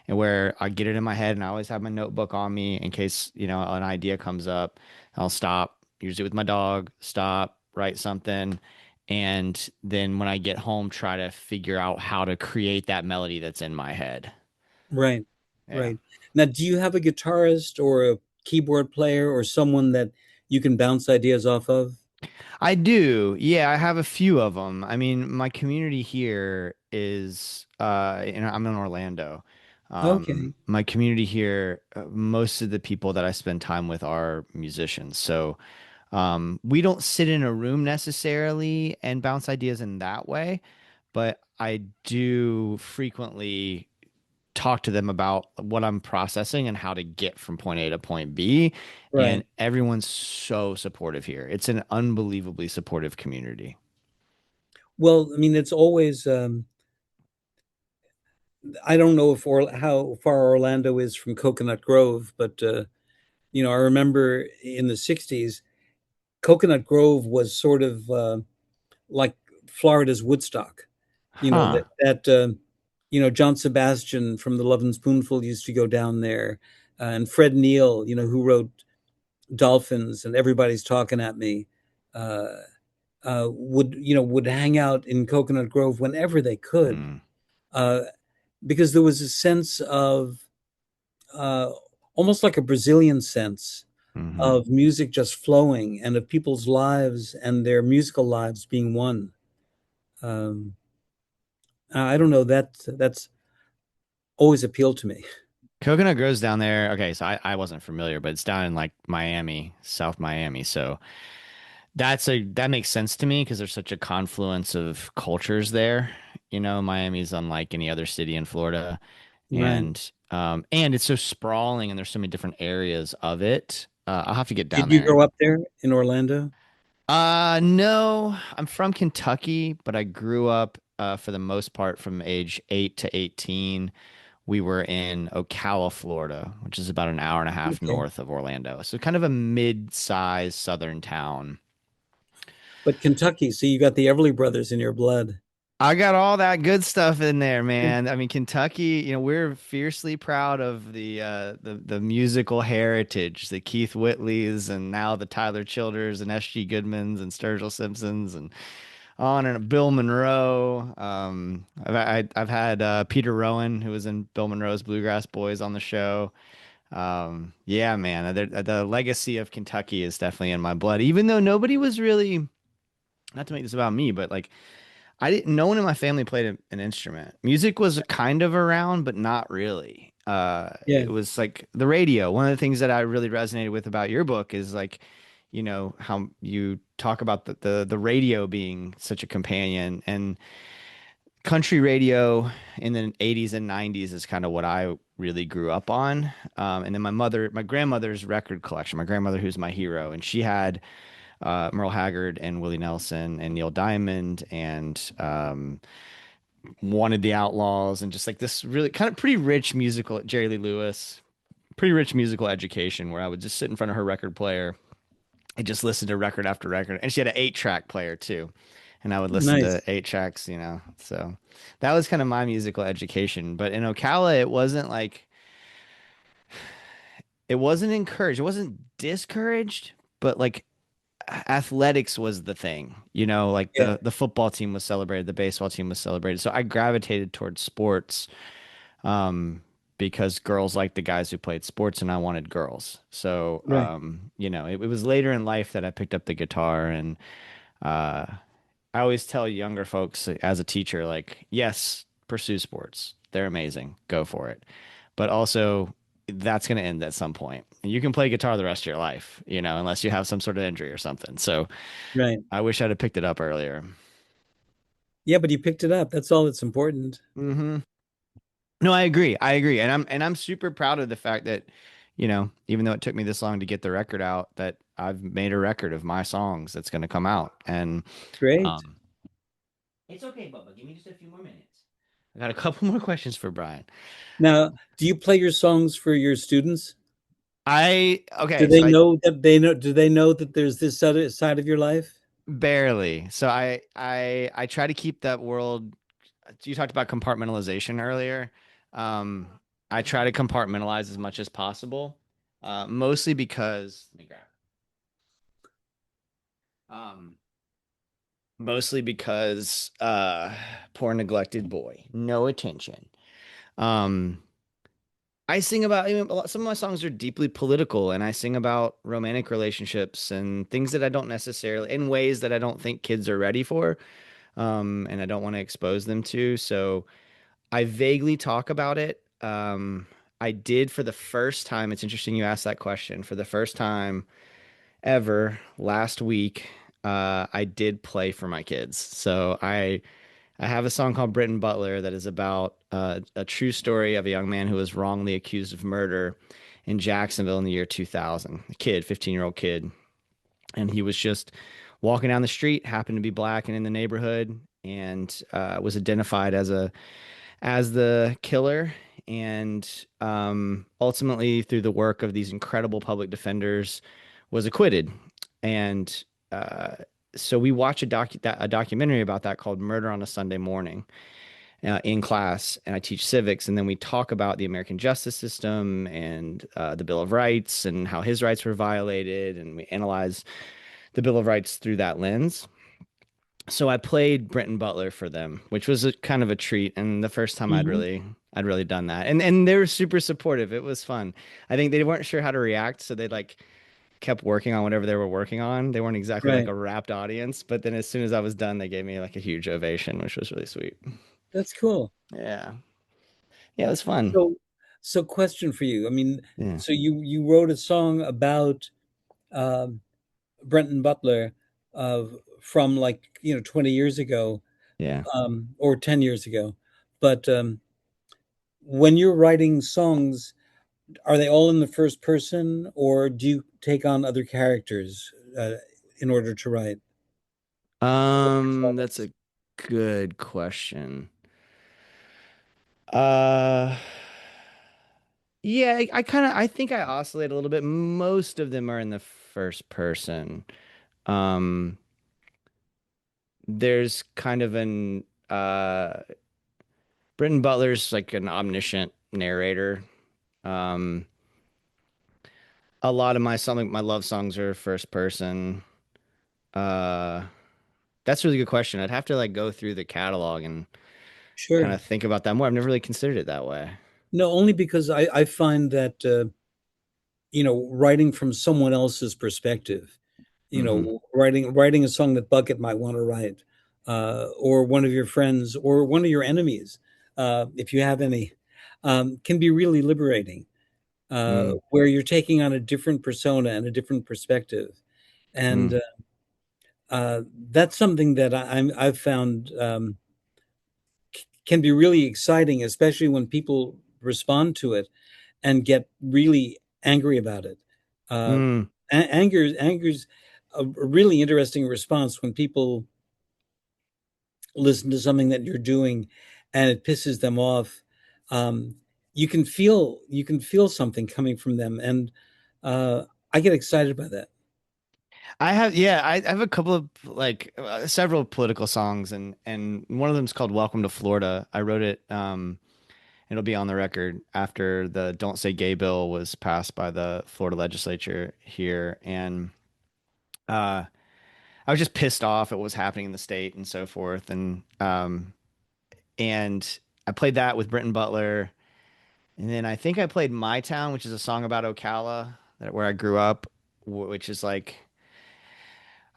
and where I get it in my head, and I always have my notebook on me in case an idea comes up. I'll stop, usually with my dog, stop, write something, and then when I get home, try to figure out how to create that melody that's in my head. Right. Yeah. Right. Now, do you have a guitarist or a keyboard player or someone that you can bounce ideas off of? I do. Yeah, I have a few of them. I mean, my community here is, I'm in Orlando. Okay, My community here, most of the people that I spend time with are musicians. So, we don't sit in a room necessarily and bounce ideas in that way, but I do frequently talk to them about what I'm processing and how to get from point A to point B. And right. everyone's so supportive here. It's an unbelievably supportive community. Well, I mean, it's always. I don't know if how far Orlando is from Coconut Grove, but I remember in the '60s, Coconut Grove was sort of like Florida's Woodstock. Huh. John Sebastian from the Love and Spoonful used to go down there, and Fred Neil, who wrote Dolphins and Everybody's Talking at Me, uh, would hang out in Coconut Grove whenever they could, Mm, uh, because there was a sense of uh, almost like a Brazilian sense hmm. of music just flowing and of people's lives and their musical lives being one. Um, I don't know, that's always appealed to me. Coconut Grove's down there. Okay, so I wasn't familiar, but it's down in like Miami, South Miami. So that makes sense to me because there's such a confluence of cultures there. Miami's unlike any other city in Florida, Right. and it's so sprawling, and there's so many different areas of it. I'll have to get down Did you there. grow up there in Orlando? No, I'm from Kentucky, but I grew up for the most part from age 8 to 18. We were in Ocala, Florida, which is about an hour and a half Okay. north of Orlando. So kind of a mid-sized southern town. But Kentucky, so you got the Everly Brothers in your blood. I got all that good stuff in there, man. I mean, Kentucky, we're fiercely proud of the musical heritage, the Keith Whitleys and now the Tyler Childers and S.G. Goodmans and Sturgill Simpsons and on and Bill Monroe. I've had Peter Rowan, who was in Bill Monroe's Bluegrass Boys, on the show. Yeah, man, the legacy of Kentucky is definitely in my blood, even though nobody was really, not to make this about me, but like I didn't. No one in my family played an instrument. Music was kind of around, but not really. Yeah, It was like the radio. One of the things that I really resonated with about your book is like, how you talk about the radio being such a companion, and country radio in the 80s and 90s is kind of what I really grew up on. And then my grandmother's record collection, my grandmother, who's my hero, and she had Merle Haggard and Willie Nelson and Neil Diamond and Wanted the Outlaws and just like this really kind of pretty rich musical, Jerry Lee Lewis, pretty rich musical education where I would just sit in front of her record player and just listen to record after record. And she had an 8-track player too. And I would listen to nice. 8 tracks. So that was kind of my musical education. But in Ocala, it wasn't like, it wasn't encouraged. It wasn't discouraged, but like athletics was the thing, like Yeah, the football team was celebrated, the baseball team was celebrated. So I gravitated towards sports, um, because girls liked the guys who played sports and I wanted girls. So, right. it was later in life that I picked up the guitar and, uh, I always tell younger folks as a teacher, like, yes, pursue sports. They're amazing. Go for it. But also, that's going to end at some point. And you can play guitar the rest of your life, unless you have some sort of injury or something. So Right. I wish I'd have picked it up earlier. Yeah, but you picked it up. That's all that's important. Hmm. No, I agree. I agree. And I'm super proud of the fact that, even though it took me this long to get the record out, that I've made a record of my songs that's going to come out. And Great. um, it's okay, Bubba. Give me just a few more minutes. I got a couple more questions for Brian. Now, do you play your songs for your students? Do Okay, they so I know that they know? Do they know that there's this other side of your life? barely. So I try to keep that world. You talked about compartmentalization earlier. Um, I try to compartmentalize as much as possible, mostly because let me grab. Um, Mostly because poor neglected boy, no attention. Um, I sing about, I mean, some of my songs are deeply political, and I sing about romantic relationships and things that I don't necessarily, in ways that I don't think kids are ready for, and I don't want to expose them to. So I vaguely talk about it. I did for the first time. It's interesting you asked that question. For the first time ever last week, I did play for my kids. I have a song called Britton Butler that is about a true story of a young man who was wrongly accused of murder in Jacksonville in the year 2000. A kid, 15-year-old kid, and he was just walking down the street, happened to be black and in the neighborhood, and was identified as the killer. And ultimately, through the work of these incredible public defenders, was acquitted. And so we watch a documentary about that called Murder on a Sunday Morning in class, and I teach civics, and then we talk about the American justice system and the Bill of Rights and how his rights were violated, and we analyze the Bill of Rights through that lens. So I played Brenton Butler for them, which was a kind of a treat, and the first time Hmm. I'd really done that. And they were super supportive. It was fun. I think they weren't sure how to react, so they like kept working on whatever they were working on. They weren't exactly like Right. a rapt audience, but then as soon as I was done, they gave me like a huge ovation, which was really sweet. That's cool. Yeah. Yeah, it was fun. So, so question for you. I mean, Yeah. so you wrote a song about um, Brenton Butler uh, from like 20 years ago, Yeah. or 10 years ago. But when you're writing songs, are they all in the first person, or do you take on other characters in order to write? That's a good question. Uh Yeah, I kind of I think I oscillate a little bit. Most of them are in the first person. Um, there's kind of an Brenton Butler's like an omniscient narrator. Um, a lot of my love songs are first person. Uh, that's a really good question. I'd have to like go through the catalog and kind Sure. of think about that more. I've never really considered it that way. No, only because I find that writing from someone else's perspective, Hmm. writing a song that Bucket might want to write, or one of your friends, or one of your enemies, if you have any, can be really liberating. Mm. Where you're taking on a different persona and a different perspective, and Mm. that's something that I've found can be really exciting, especially when people respond to it and get really angry about it. Uh, Mm. anger's a really interesting response when people listen to something that you're doing and it pisses them off. Um, you can feel something coming from them, and uh, I get excited by that. I have a couple of like several political songs, and one of them is called Welcome to Florida. I wrote it, it'll be on the record after the Don't Say Gay bill was passed by the Florida legislature here. And uh, I was just pissed off at what was happening in the state and so forth. And I played that with Brenton Butler. And then I think I played My Town, which is a song about Ocala, where I grew up, which is like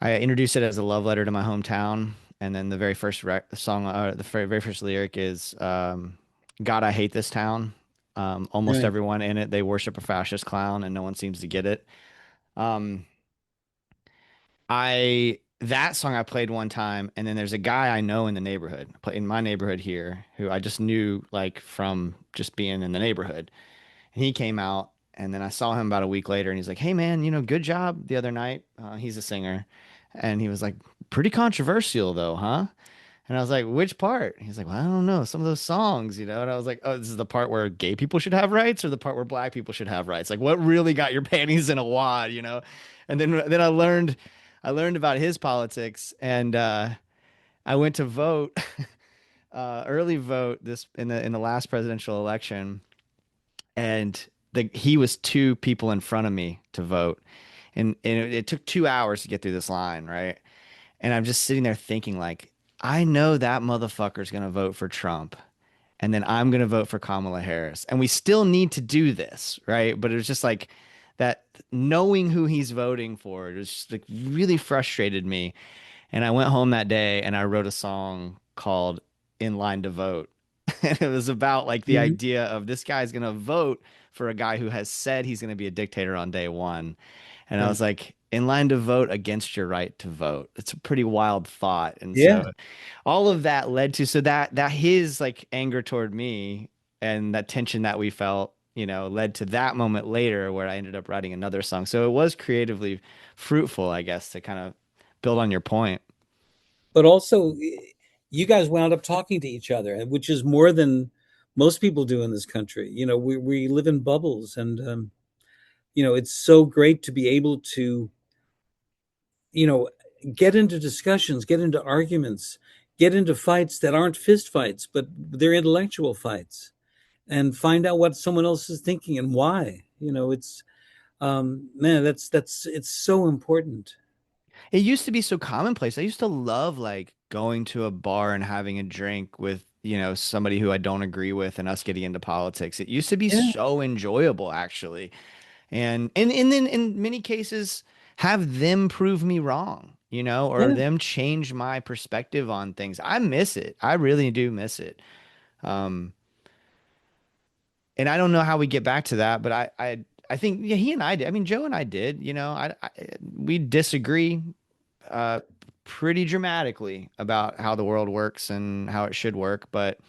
I introduced it as a love letter to my hometown. And then the very first song, the very first lyric is God, I hate this town. Almost Right, everyone in it, they worship a fascist clown, and no one seems to get it. Um, I that song I played one time, and then there's a guy I know in the neighborhood, in my neighborhood here, who I just knew like from just being in the neighborhood. And he came out, and then I saw him about a week later, and he's like, "Hey man, good job the other night." He's a singer, and he was like, "Pretty controversial though, huh?" And I was like, "Which part?" He's like, "Well, I don't know, some of those songs." And I was like, "Oh, this is the part where gay people should have rights, or the part where black people should have rights? Like, what really got your panties in a wad?" And then I learned about his politics, and I went to vote, early vote this in the last presidential election, and he was two people in front of me to vote, and it took 2 hours to get through this line, right? And I'm just sitting there thinking, like, I know that motherfucker's gonna vote for Trump, and then I'm going to vote for Kamala Harris. And we still need to do this, right? But it was just like that knowing who he's voting for, it was just like really frustrated me. And I went home that day and I wrote a song called In Line to Vote. And it was about like the Mhm. idea of this guy's going to vote for a guy who has said he's going to be a dictator on day one. And I Right. was like, in line to vote against your right to vote. It's a pretty wild thought. And Yeah. so all of that led to so that his like anger toward me and that tension that we felt, led to that moment later where I ended up writing another song. So it was creatively fruitful, I guess, to kind of build on your point. But also, you guys wound up talking to each other, which is more than most people do in this country. We live in bubbles, and it's so great to be able to, you know, get into discussions, get into arguments, get into fights that aren't fist fights, but they're intellectual fights, and find out what someone else is thinking and why. It's man, that's it's so important. It used to be so commonplace. I used to love like going to a bar and having a drink with, somebody who I don't agree with and us getting into politics. It used to be Yeah, so enjoyable actually. And then in many cases have them prove me wrong, or yeah. them change my perspective on things. I miss it. I really do miss it. Um, and I don't know how we get back to that, but I think yeah, he and I did. I mean, Joe and I did, we disagree uh, pretty dramatically about how the world works and how it should work. But,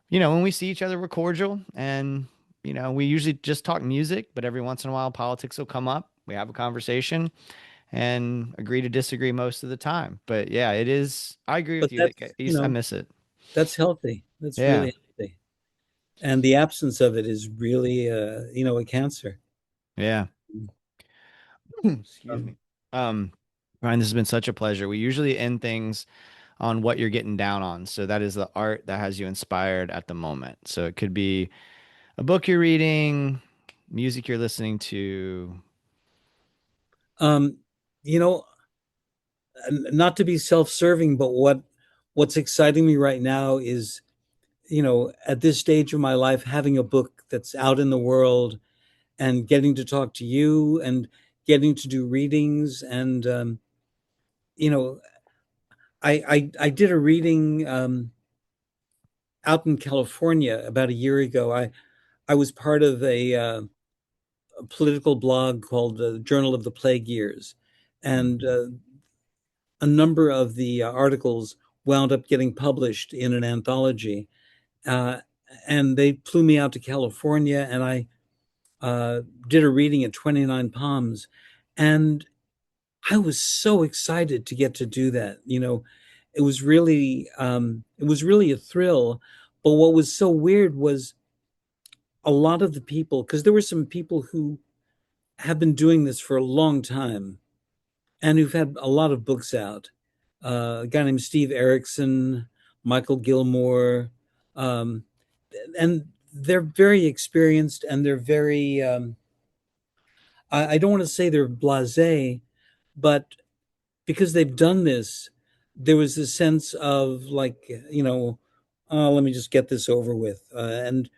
when we see each other, we're cordial and, we usually just talk music, but every once in a while, politics will come up. We have a conversation and agree to disagree most of the time. But yeah, it is. I agree But with you. I miss it. that's healthy. That's Yeah. really healthy. And the absence of it is really, a cancer. Yeah. Excuse Um, me. Um, Ryan, this has been such a pleasure. We usually end things on what you're getting down on. So that is the art that has you inspired at the moment. So it could be a book you're reading, music you're listening to. um, you know, not to be self-serving, but what's exciting me right now is, at this stage of my life, having a book that's out in the world and getting to talk to you and getting to do readings. And you know, I did a reading out in California about a year ago. I was part of a political blog called the Journal of the Plague Years, Mm, and a number of the articles wound up getting published in an anthology. Uh, and they flew me out to California, and I did a reading at 29 Palms, and I was so excited to get to do that. It was really a thrill. But what was so weird was a lot of the people, because there were some people who have been doing this for a long time and who've had a lot of books out. A guy named Steve Erickson, Michael Gilmore, um, and they're very experienced and they're very. I don't want to say they're blasé, but because they've done this, there was this sense of like, oh, let me just get this over with, and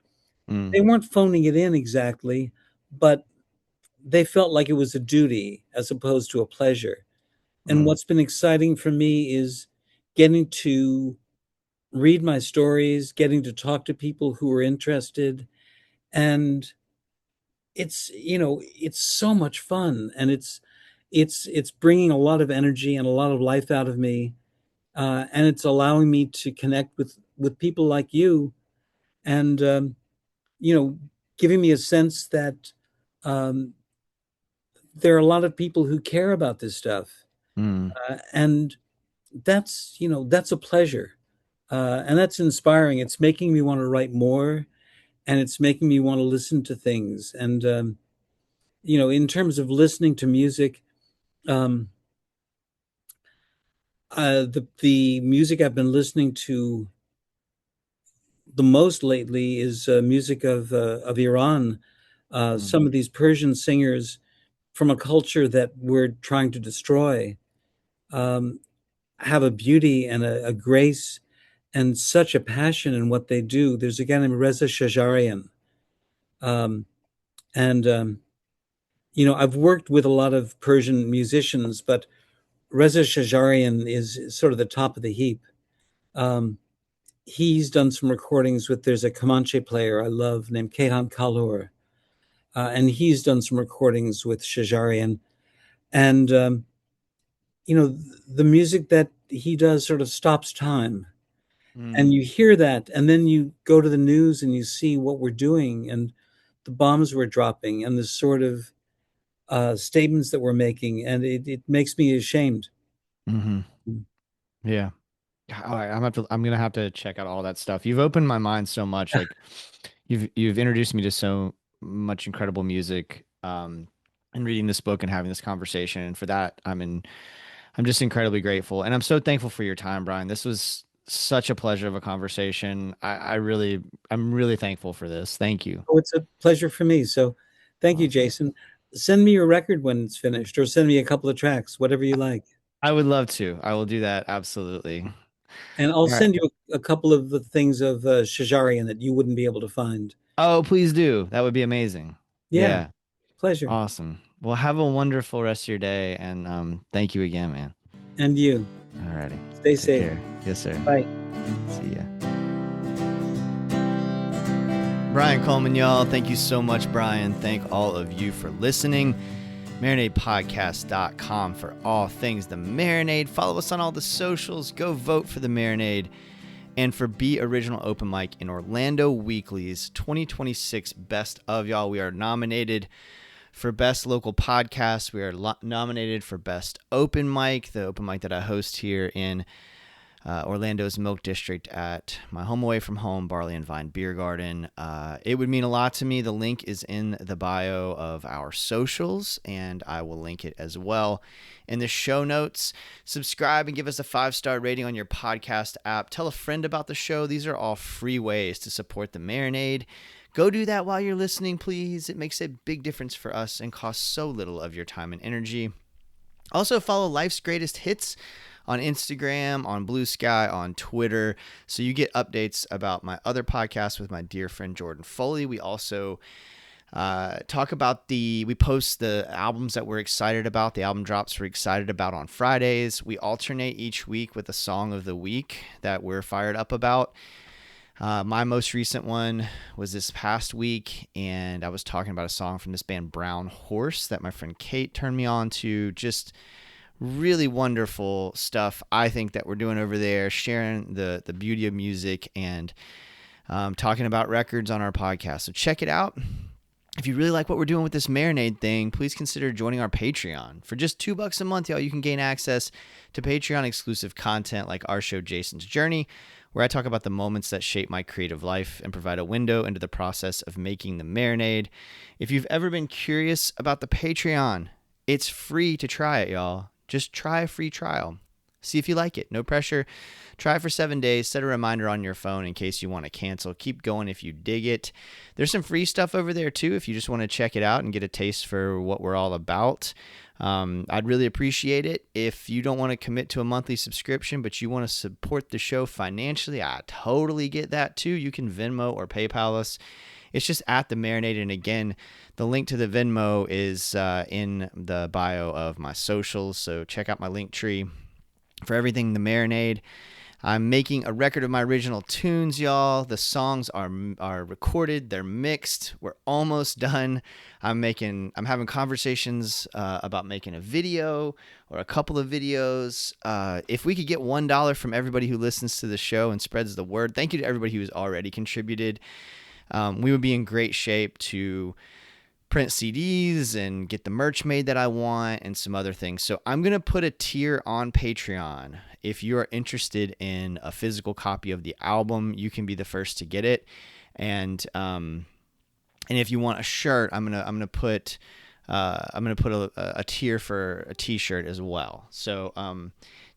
mm, they weren't phoning it in exactly, but they felt like it was a duty as opposed to a pleasure. And mm, what's been exciting for me is getting to read my stories, getting to talk to people who are interested. And it's so much fun. And it's bringing a lot of energy and a lot of life out of me. And it's allowing me to connect with people like you and, you know, giving me a sense that um, there are a lot of people who care about this stuff. mm, And that's a pleasure. And that's inspiring. It's making me want to write more, and it's making me want to listen to things. And in terms of listening to music, um, the music I've been listening to the most lately is music of Iran. mm, Some of these Persian singers from a culture that we're trying to destroy um, have a beauty and a grace and such a passion in what they do. There's a guy named Reza Shajarian. Um, and, I've worked with a lot of Persian musicians, but Reza Shajarian is sort of the top of the heap. Um, he's done some recordings with, there's a Comanche player I love named Kehan Kalhor, and he's done some recordings with Shajarian. And, the music that he does sort of stops time. And you hear that, and then you go to the news and you see what we're doing and the bombs we're dropping and the sort of statements that we're making, and it makes me ashamed. Mm-hmm. Yeah. All right, I'm gonna have to check out all that stuff. You've opened my mind so much. Like you've introduced me to so much incredible music. And reading this book and having this conversation. And for that, I'm just incredibly grateful. And I'm so thankful for your time, Brian. This was such a pleasure of a conversation. I'm really thankful for this. Thank you. Oh, it's a pleasure for me. So thank you, Awesome. Jason. Send me your record when it's finished, or send me a couple of tracks, whatever you like. I would love to. I will do that. Absolutely. And I'll All right. send you a couple of the things of Shajarian that you wouldn't be able to find. Oh, please do. That would be amazing. Yeah, Yeah. pleasure. Awesome. Well, have a wonderful rest of your day. And thank you again, man. And you. All righty. Stay Take safe. care. Yes, sir. Bye. See ya. Brian Cullman, y'all. Thank you so much, Brian. Thank all of you for listening. MarinadePodcast.com for all things the Marinade. Follow us on all the socials. Go vote for the Marinade. And for Be Original Open Mic in Orlando Weekly's 2026 Best of, y'all. We are nominated for Best Local Podcast. We are nominated for Best Open Mic, the open mic that I host here in Orlando's Milk District at my home away from home, Barley and Vine Beer Garden. It would mean a lot to me. The link is in the bio of our socials, and I will link it as well in the show notes. Subscribe and give us a 5-star rating on your podcast app. Tell a friend about the show. These are all free ways to support the Marinade. Go do that while you're listening, please. It makes a big difference for us and costs so little of your time and energy. Also, follow Life's Greatest Hits on Instagram, on Blue Sky, on Twitter, so you get updates about my other podcast with my dear friend Jordan Foley. We also we post the albums that we're excited about, the album drops we're excited about on Fridays. We alternate each week with a song of the week that we're fired up about. My most recent one was this past week, and I was talking about a song from this band Brown Horse that my friend Kate turned me on to. Just really wonderful stuff, I think, that we're doing over there, sharing the beauty of music and talking about records on our podcast. So check it out. If you really like what we're doing with this Marinade thing, please consider joining our Patreon. For just $2 a month, y'all, you can gain access to Patreon exclusive content like our show, Jason's Journey, where I talk about the moments that shape my creative life and provide a window into the process of making the Marinade. If you've ever been curious about the Patreon, it's free to try it, y'all. Just try a free trial. See if you like it. No pressure. Try it for 7 days. Set a reminder on your phone in case you want to cancel. Keep going if you dig it. There's some free stuff over there too if you just want to check it out and get a taste for what we're all about. I'd really appreciate it. If you don't want to commit to a monthly subscription, but you want to support the show financially, I totally get that too. You can Venmo or PayPal us. It's just at the Marinade. And again, the link to the Venmo is in the bio of my socials. So check out my link tree for everything the Marinade. I'm making a record of my original tunes, y'all. The songs are recorded. They're mixed. We're almost done. I'm having conversations about making a video or a couple of videos. If we could get $1 from everybody who listens to the show and spreads the word, thank you to everybody who's already contributed. We would be in great shape to print CDs and get the merch made that I want and some other things. So I'm going to put a tier on Patreon. If you are interested in a physical copy of the album, you can be the first to get it. And if you want a shirt, I'm going to put a tier for a t-shirt as well. So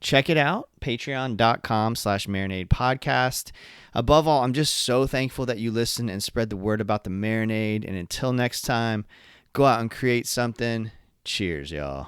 check it out, patreon.com/Marinade Podcast. Above all, I'm just so thankful that you listen and spread the word about the Marinade. And until next time, go out and create something. Cheers, y'all.